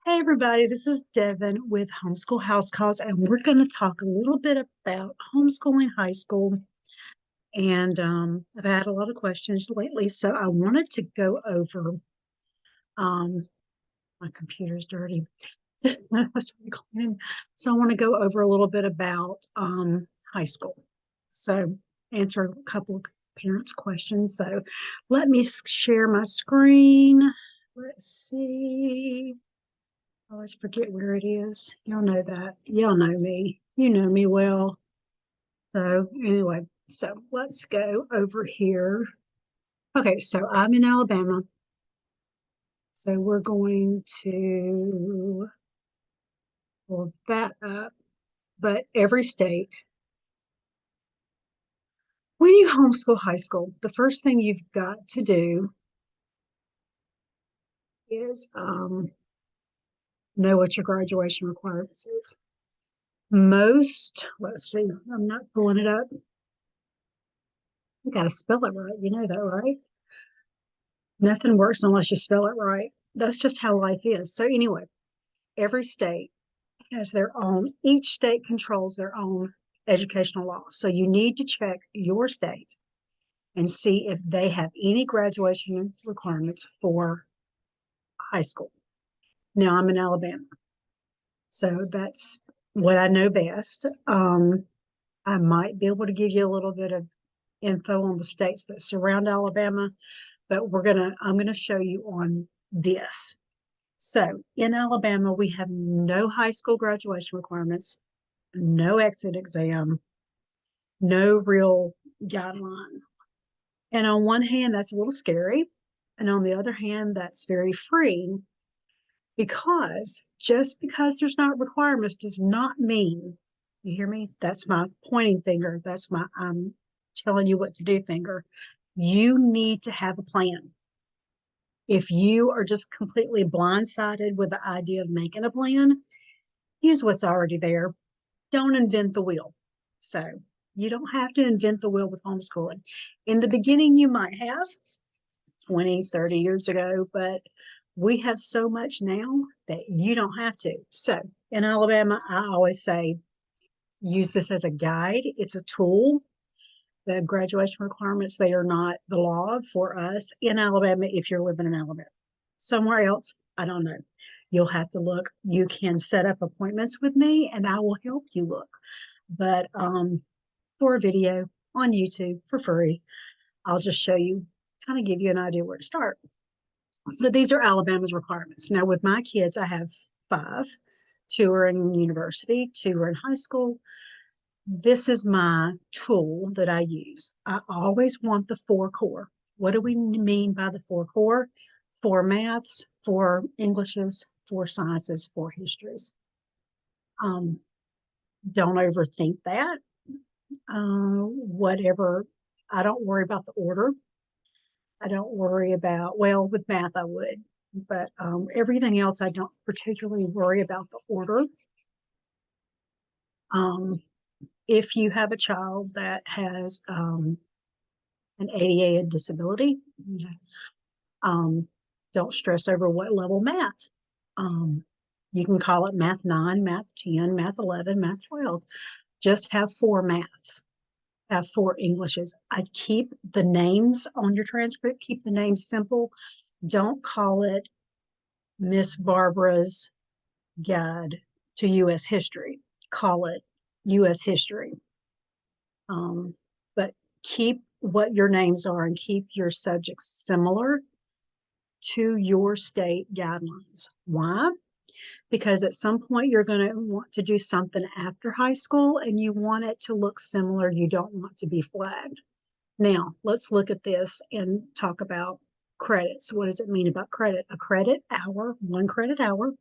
Hey everybody, this is Devin with Homeschool House Calls, and we're going to talk a little bit about homeschooling high school. And I've had a lot of questions lately, so I wanted to go over. Um, my computer's dirty, so I started cleaning. So I want to go over a little bit about high school. So answer a couple of parents' questions. So let me share my screen. Let's see. I always forget where it is. Y'all know that. Y'all know me. You know me well. So anyway, so let's go over here. Okay, so I'm in Alabama. So we're going to pull that up. But every state, when you homeschool high school, the first thing you've got to do is know what your graduation requirements is. Let's see, I'm not pulling it up. You got to spell it right. You know that, right? Nothing works unless you spell it right. That's just how life is. So, anyway, every state has their own, each state controls their own educational laws. So, you need to check your state and see if they have any graduation requirements for high school. Now, I'm in Alabama, so that's what I know best. I might be able to give you a little bit of info on the states that surround Alabama, but I'm gonna show you on this. So in Alabama, we have no high school graduation requirements, no exit exam, no real guideline. And on one hand, that's a little scary. And on the other hand, that's very freeing because just because there's not requirements does not mean, you hear me? That's my pointing finger. That's my I'm telling you what to do finger. You need to have a plan. If you are just completely blindsided with the idea of making a plan, use what's already there. Don't invent the wheel. So you don't have to invent the wheel with homeschooling. In the beginning, you might have 20, 30 years ago, but we have so much now that you don't have to. So in Alabama, I always say use this as a guide. It's a tool. The graduation requirements, they are not the law for us in Alabama if you're living in Alabama. Somewhere else, I don't know. You'll have to look. You can set up appointments with me and I will help you look. But for a video on YouTube for free, I'll just show you, kind of give you an idea where to start. So these are Alabama's requirements. Now, with my kids, I have five. Two are in university, two are in high school. This is my tool that I use. I always want the four core. What do we mean by the four core? Four maths, four Englishes, four sciences, four histories. Um, don't overthink that. Whatever. I don't worry about the order. I don't worry about, well, with math I would, but everything else I don't particularly worry about the order. Um, if you have a child that has an ADA disability, um, don't stress over what level math. Um, you can call it math 9, math 10, math 11, math 12. Just have four maths, have four Englishes. I keep the names on your transcript, keep the names simple. Don't call it Miss Barbara's Guide to U.S. History. Call it U.S. History. But keep what your names are and keep your subjects similar to your state guidelines. Why? Because at some point you're going to want to do something after high school and you want it to look similar. You don't want to be flagged. Now, let's look at this and talk about credits. What does it mean about credit? A credit hour, 1 credit hour,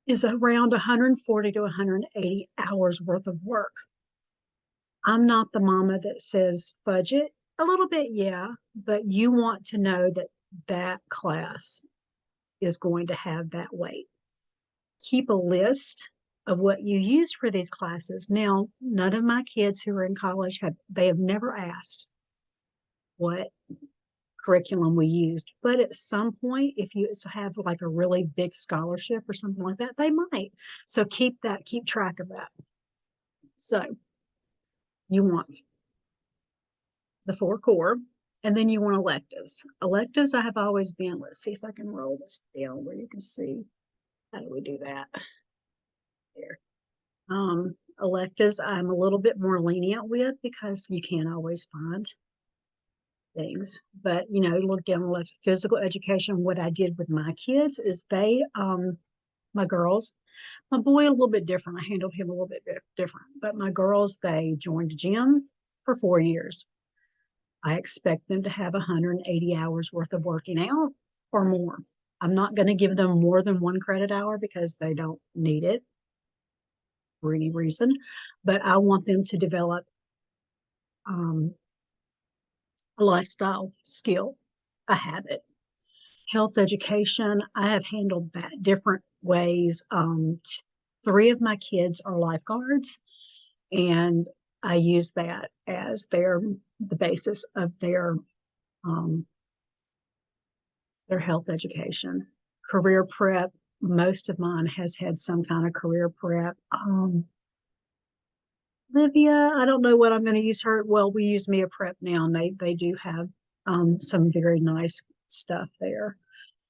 is around 140 to 180 hours worth of work. I'm not the mama that says budget. A little bit, yeah, but you want to know that that class is going to have that weight. Keep a list of what you use for these classes. Now, none of my kids who are in college they have never asked what curriculum we used. But at some point, if you have like a really big scholarship or something like that, they might. So keep track of that. So you want the 4 core, and then you want electives. Electives, I have always been, let's see if I can roll this down where you can see. How do we do that? There. Electives, I'm a little bit more lenient with because you can't always find things. But, look down the left, physical education. What I did with my kids is my girls, my boy a little bit different. I handled him a little bit different. But my girls, they joined gym for 4 years. I expect them to have 180 hours worth of working out or more. I'm not going to give them more than 1 credit hour because they don't need it for any reason, but I want them to develop a lifestyle skill, a habit. Health education, I have handled that different ways. 3 of my kids are lifeguards, and I use that as the basis of their health education. Career prep, most of mine has had some kind of career prep. Livia, I don't know what I'm going to use her. Well, we use Mia Prep now, and they do have some very nice stuff there.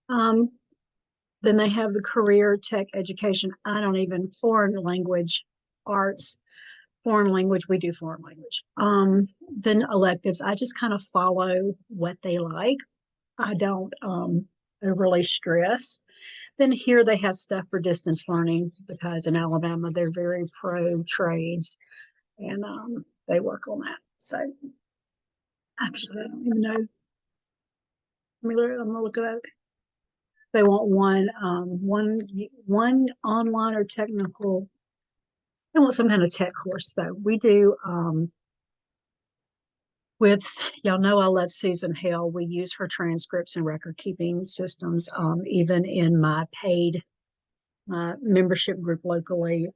Then they have the career tech education. I don't even foreign language arts, foreign language. We do foreign language. Then electives. I just kind of follow what they like. I don't really stress. Then here they have stuff for distance learning because in Alabama they're very pro trades, and they work on that. So actually, I don't even know. I'm gonna look at it. They want one online or technical. They want some kind of tech course though. We do with y'all know I love Susan Hale. We use her transcripts and record keeping systems. Even in my membership group locally,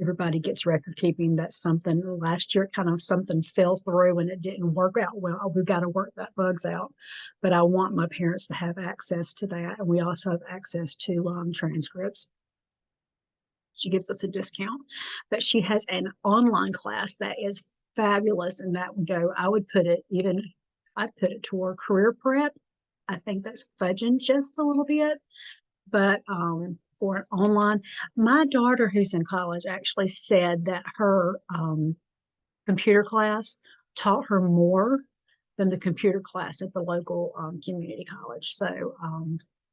everybody gets record keeping. That's something last year kind of something fell through and it didn't work out well. We've got to work that bugs out. But I want my parents to have access to that. And we also have access to transcripts. She gives us a discount, but she has an online class that is fabulous, and that would go, I'd put it toward career prep. I think that's fudging just a little bit, but for an online, my daughter who's in college actually said that her computer class taught her more than the computer class at the local community college. So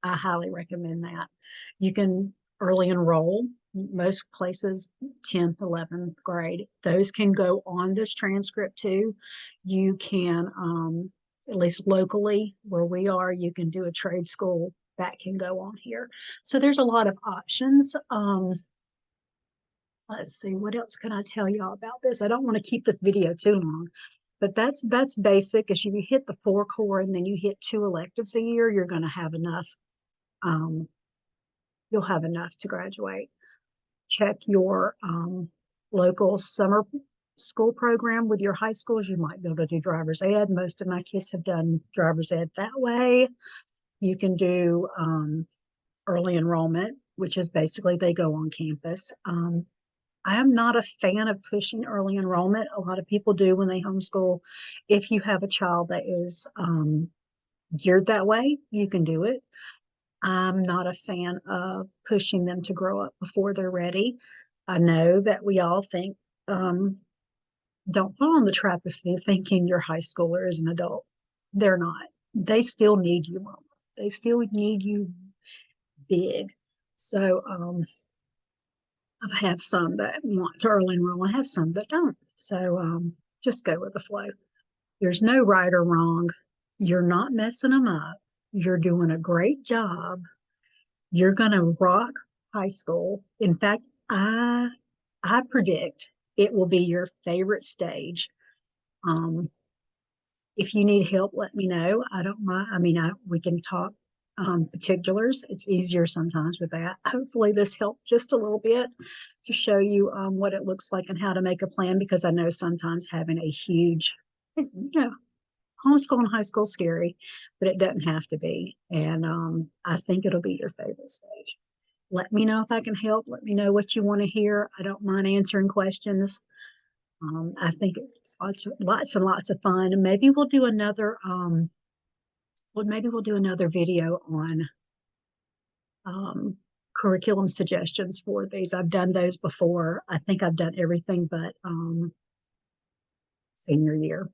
I highly recommend that. You can early enroll. Most places, 10th, 11th grade, those can go on this transcript too. You can, at least locally where we are, you can do a trade school that can go on here. So there's a lot of options. Let's see, what else can I tell y'all about this? I don't want to keep this video too long, but that's basic. As you hit the 4 core and then you hit 2 electives a year, you're going to have enough. You'll have enough to graduate. Check your local summer school program with your high schools. You might be able to do driver's ed. Most of my kids have done driver's ed that way. You can do early enrollment, which is basically they go on campus. I am not a fan of pushing early enrollment. A lot of people do when they homeschool. If you have a child that is geared that way, you can do it. I'm not a fan of pushing them to grow up before they're ready. I know that we all think, don't fall in the trap of thinking your high schooler is an adult. They're not. They still need you, Mama. They still need you big. So I have some that want to early enroll. I have some that don't. So just go with the flow. There's no right or wrong. You're not messing them up. You're doing a great job. You're going to rock high school. In fact, I predict it will be your favorite stage. If you need help, let me know. I don't mind. I mean, we can talk particulars. It's easier sometimes with that. Hopefully this helped just a little bit to show you what it looks like and how to make a plan, because I know sometimes having a huge, homeschooling high school scary, but it doesn't have to be. And I think it'll be your favorite stage. Let me know if I can help. Let me know what you want to hear. I don't mind answering questions. I think it's lots and lots of fun. And maybe we'll do another maybe we'll do another video on um, curriculum suggestions for these. I've done those before. I think I've done everything but senior year.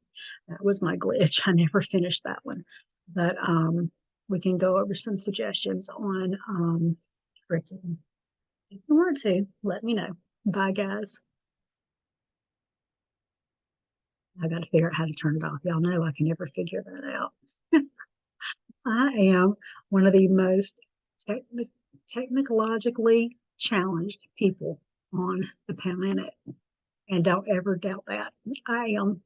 That was my glitch. I never finished that one. But we can go over some suggestions on curriculum. If you want to, let me know. Bye, guys. I got to figure out how to turn it off. Y'all know I can never figure that out. I am one of the most technologically challenged people on the planet. And don't ever doubt that. I am.